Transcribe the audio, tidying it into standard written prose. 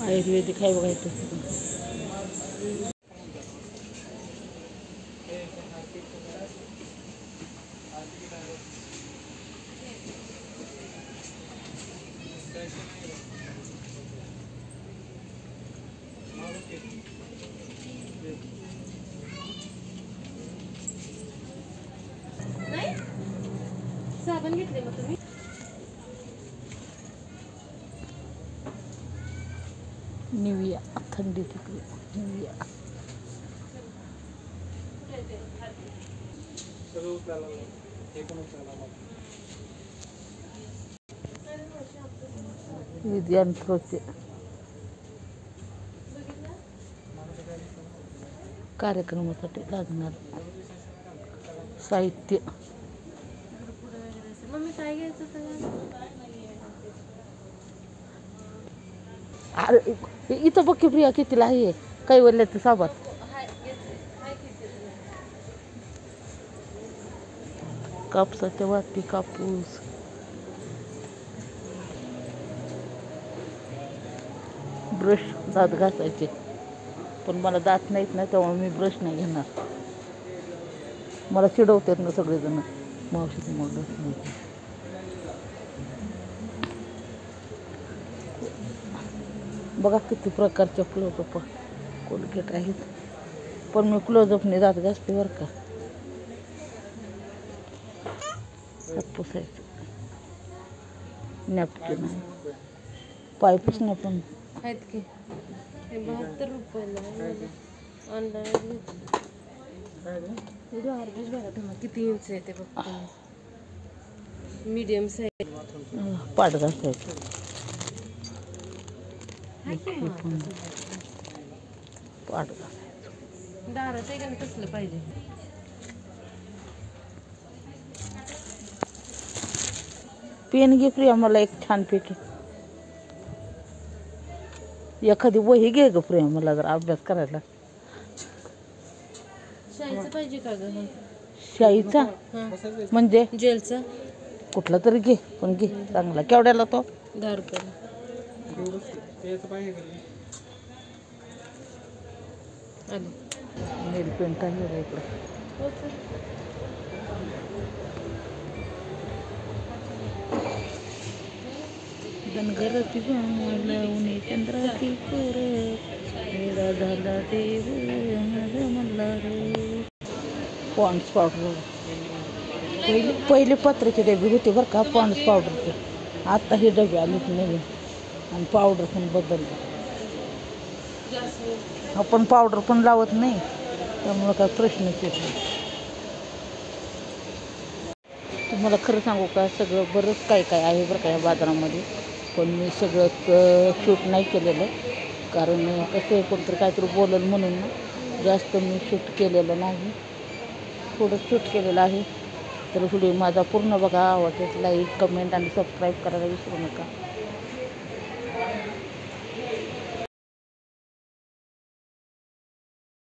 आयुर्वेदिक आहे बघायचं. साबण घेतले मग तुम्ही? निविया थंडी तिकडे निविया. यंत्रोचे कार्यक्रमासाठी लागणार साहित्य. मम्मी काय घ्यायचं त्याला? अरे इथं बघ की प्रिया कितीला आहे कैवल्याचं साबण. कापसाच्या वाटी, कापूस, ब्रश, दात घासायचे. पण मला दात नाहीत ना तेव्हा मी ब्रश नाही घेणार. मला चिडवतात ना सगळेजण मावशी तुम्हाला ब्रश नाही. बघा किती प्रकारच्या क्लोजअप कोलगेट आहेत. पण मी क्लोजअपने दात घासते बरं का. हात पुसायचं. नॅपकिन आहे. पाय पुसणं पण आहेत की. 72 रुपयाला ऑनलाईन. किती इंच आहे ते बघ. Medium size. पाठ घासायचं. पाठ घासायचं. दाराचं आहे का कसलं पाहिजे? पेन घे प्रिया मला एक छानपैकी. एखादी वही घे ग प्रिया मला जर अभ्यास करायला. शाईचं पाहिजे का ग? शाईचा म्हणजे जेलचा कुठला तरी घे पण घे चांगला. केवढ्याला तो? 10 रुपयाला. नेल पेंट आहे इकडं. धनगरती उन्हे चंद्राची कोर वेळा झाला देव म्हणला रे. पॉन्ड्स पावडर पहिले पत्राचे डबे होते बरं का पॉन्ड्स पावडरचे. आता हे डबे आलेत नवीन आणि पावडर पण बदललं. आपण पावडर पण लावत नाही त्यामुळं काय प्रश्नच येत नाही. तुम्हाला खरं सांगू का सगळं बरंच काय काय आहे बरं का या बाजारामध्ये. पण मी सगळं शूट नाही केलेलं कारण कसं आहे कोणतरी काहीतरी बोललं म्हणून ना जास्त मी शूट केलेलं नाही. थोडं शूट केलेलं आहे. तर व्हिडिओ माझा पूर्ण बघा. आवडल्यास लाईक कमेंट आणि सबस्क्राईब करायला विसरू नका.